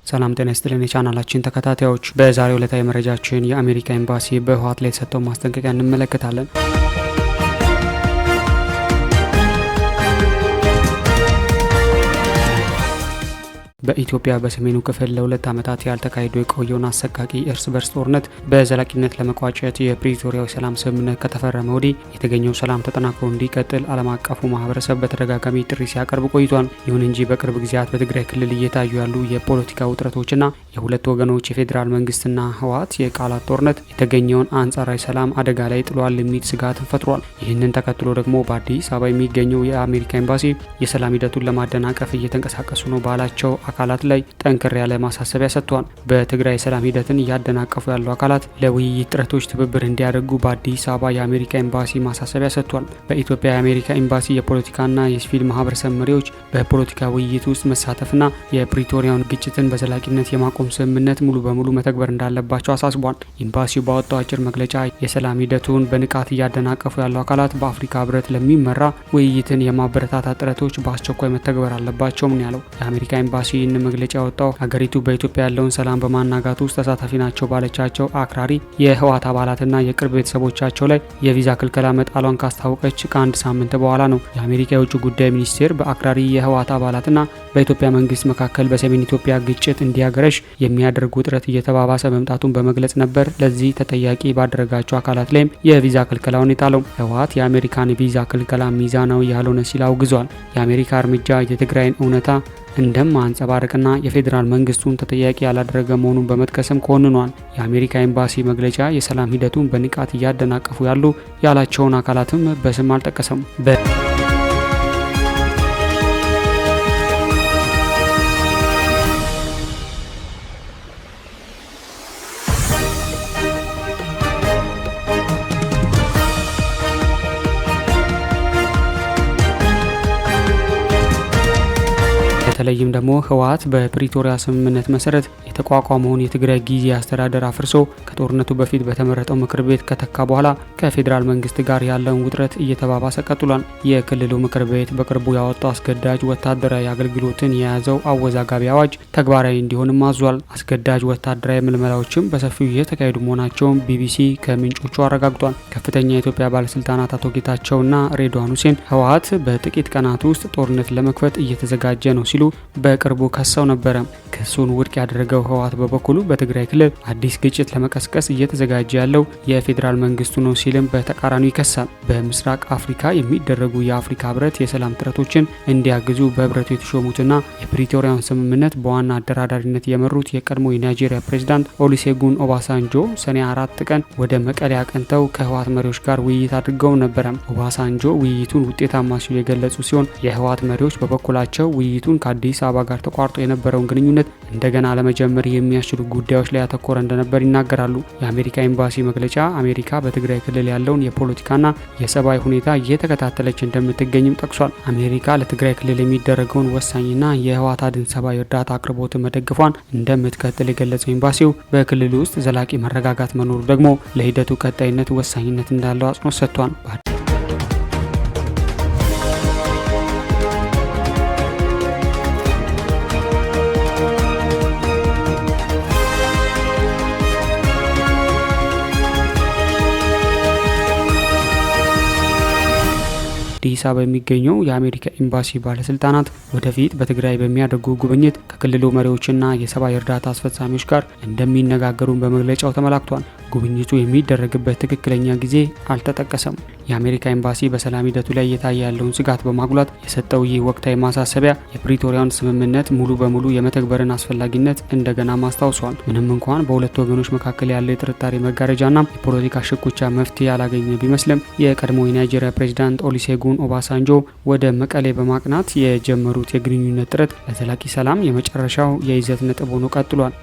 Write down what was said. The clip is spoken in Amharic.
ሰላም ጤና ይስጥልን የቻናላችን ተከታታዮች፣ በዛሬው ዕለታዊ መረጃችን የአሜሪካ ኤምባሲ በህወሓት ላይ የተሰጠው ማስጠንቀቂያ እንመለከታለን። በኢትዮጵያ በሰሜኑ ክፍል ለሁለት ዓመታት ያልተካሄዱ የቆየውን አሰቃቂ እርስ በርስ ጦርነት በዘላቂነት ለመቋጨት የፕሪቶሪያው ሰላም ስምምነት ከተፈረመ ወዲህ የተገኘው ሰላም ተጠናክሮ እንዲቀጥል ዓለም አቀፉ ማህበረሰብ በተደጋጋሚ ጥሪ ሲያቀርብ ቆይቷል። ይሁን እንጂ በቅርብ ጊዜያት በትግራይ ክልል እየታዩ ያሉ የፖለቲካ ውጥረቶችና የሁለት ወገኖች የፌዴራል መንግስትና ህወሓት የቃላት ጦርነት የተገኘውን አንጻራዊ ሰላም አደጋ ላይ ጥሏል የሚል ስጋትን ፈጥሯል። ይህንን ተከትሎ ደግሞ በአዲስ አበባ የሚገኘው የአሜሪካ ኤምባሲ የሰላም ሂደቱን ለማደናቀፍ እየተንቀሳቀሱ ነው ባላቸው አካላት ላይ ጠንከር ያለ ማሳሰቢያ ሰጥቷል። በትግራይ የሰላም ሂደትን እያደናቀፉ ያሉ አካላት ለውይይት ጥረቶች ትብብር እንዲያደርጉ በአዲስ አበባ የአሜሪካ ኤምባሲ ማሳሰቢያ ሰጥቷል። በኢትዮጵያ የአሜሪካ ኤምባሲ የፖለቲካና የሲቪል ማህበረሰብ መሪዎች በፖለቲካ ውይይት ውስጥ መሳተፍና የፕሪቶሪያውን ግጭትን በዘላቂነት የማቆም ስምምነት ሙሉ በሙሉ መተግበር እንዳለባቸው አሳስቧል። ኤምባሲው ባወጣው አጭር መግለጫ የሰላም ሂደቱን በንቃት እያደናቀፉ ያሉ አካላት በአፍሪካ ህብረት ለሚመራ ውይይትን የማበረታታት ጥረቶች በአስቸኳይ መተግበር አለባቸው ነው ያለው። የአሜሪካ ኤምባሲ ይህን መግለጫ ያወጣው ሀገሪቱ በኢትዮጵያ ያለውን ሰላም በማናጋት ውስጥ ተሳታፊ ናቸው ባለቻቸው አክራሪ የህወሓት አባላትና የቅርብ ቤተሰቦቻቸው ላይ የቪዛ ክልከላ መጣሏን ካስታወቀች ከአንድ ሳምንት በኋላ ነው። የአሜሪካ የውጭ ጉዳይ ሚኒስቴር በአክራሪ የህወሓት አባላትና በኢትዮጵያ መንግስት መካከል በሰሜን ኢትዮጵያ ግጭት እንዲያገረሽ የሚያደርጉ ውጥረት እየተባባሰ መምጣቱን በመግለጽ ነበር ለዚህ ተጠያቂ ባደረጋቸው አካላት ላይም የቪዛ ክልከላውን የጣለው። ህወሓት የአሜሪካን ቪዛ ክልከላ ሚዛናዊ ያልሆነ ሲል አውግዟል። የአሜሪካ እርምጃ የትግራይን እውነታ እንደማንጸባረቅና የፌዴራል መንግስቱን ተጠያቂ ያላደረገ መሆኑን በመጥቀስም ኮንኗል። የአሜሪካ ኤምባሲ መግለጫ የሰላም ሂደቱን በንቃት እያደናቀፉ ያሉ ያላቸውን አካላትም በስም አልጠቀሰም። በተለይም ደግሞ ህወሓት በፕሪቶሪያ ስምምነት መሰረት የተቋቋመውን የትግራይ ጊዜ አስተዳደር አፍርሶ ከጦርነቱ በፊት በተመረጠው ምክር ቤት ከተካ በኋላ ከፌዴራል መንግስት ጋር ያለውን ውጥረት እየተባባሰ ቀጥሏል። የክልሉ ምክር ቤት በቅርቡ ያወጣው አስገዳጅ ወታደራዊ አገልግሎትን የያዘው አወዛጋቢ አዋጅ ተግባራዊ እንዲሆንም አዟል። አስገዳጅ ወታደራዊ ምልመላዎችም በሰፊው እየተካሄዱ መሆናቸውን ቢቢሲ ከምንጮቹ አረጋግጧል። ከፍተኛ የኢትዮጵያ ባለስልጣናት አቶ ጌታቸውና ሬድዋን ሁሴን ህወሓት በጥቂት ቀናት ውስጥ ጦርነት ለመክፈት እየተዘጋጀ ነው ሲሉ በቅርቡ ከሰው ነበረ። ክሱን ውድቅ ያደረገው ህወሓት በበኩሉ በትግራይ ክልል አዲስ ግጭት ለመቀስቀስ እየተዘጋጀ ያለው የፌዴራል መንግስቱ ነው ሲልም በተቃራኒው ይከሳል። በምስራቅ አፍሪካ የሚደረጉ የአፍሪካ ህብረት የሰላም ጥረቶችን እንዲያግዙ በህብረቱ የተሾሙትና የፕሪቶሪያውን ስምምነት በዋና አደራዳሪነት የመሩት የቀድሞ የናይጄሪያ ፕሬዝዳንት ኦሉሴጉን ኦባሳንጆ ሰኔ 4 ቀን ወደ መቀሌ አቅንተው ከህወሓት መሪዎች ጋር ውይይት አድርገው ነበረ። ኦባሳንጆ ውይይቱን ውጤታማ ሲሉ የገለጹ ሲሆን የህወሓት መሪዎች በበኩላቸው ውይይቱን ከአዲስ አበባ ጋር ተቋርጦ የነበረውን ግንኙነት እንደገና ለመጀመር የሚያስችሉ ጉዳዮች ላይ ያተኮረ እንደነበር ይናገራሉ። የአሜሪካ ኤምባሲ መግለጫ አሜሪካ በትግራይ ክልል ያለውን የፖለቲካና የሰብአዊ ሁኔታ እየተከታተለች እንደምትገኝም ጠቅሷል። አሜሪካ ለትግራይ ክልል የሚደረገውን ወሳኝና የህወሓት አድን ሰብአዊ እርዳታ አቅርቦትን መደግፏን እንደምትቀጥል የገለጸው ኤምባሲው በክልሉ ውስጥ ዘላቂ መረጋጋት መኖሩ ደግሞ ለሂደቱ ቀጣይነት ወሳኝነት እንዳለው አጽንኦት ሰጥቷል። አዲስ አበባ የሚገኘው የአሜሪካ ኤምባሲ ባለስልጣናት ወደፊት በትግራይ በሚያደርጉ ጉብኝት ከክልሉ መሪዎችና የሰብአዊ እርዳታ አስፈጻሚዎች ጋር እንደሚነጋገሩ በመግለጫው ተመላክቷል። ጉብኝቱ የሚደረግበት ትክክለኛ ጊዜ አልተጠቀሰም። የአሜሪካ ኤምባሲ በሰላም ሂደቱ ላይ እየታየ ያለውን ስጋት በማጉላት የሰጠው ይህ ወቅታዊ ማሳሰቢያ የፕሪቶሪያውን ስምምነት ሙሉ በሙሉ የመተግበርን አስፈላጊነት እንደገና ማስታውሷል። ምንም እንኳን በሁለቱ ወገኖች መካከል ያለው የጥርጣሬ መጋረጃና የፖለቲካ ሽኩቻ መፍትሄ ያላገኘ ቢመስልም የቀድሞ የናይጄሪያ ፕሬዝዳንት ኦሉሴጉን ኦባሳንጆ ወደ መቀሌ በማቅናት የጀመሩት የግንኙነት ጥረት ለዘላቂ ሰላም የመጨረሻው የይዘት ነጥብ ሆኖ ቀጥሏል።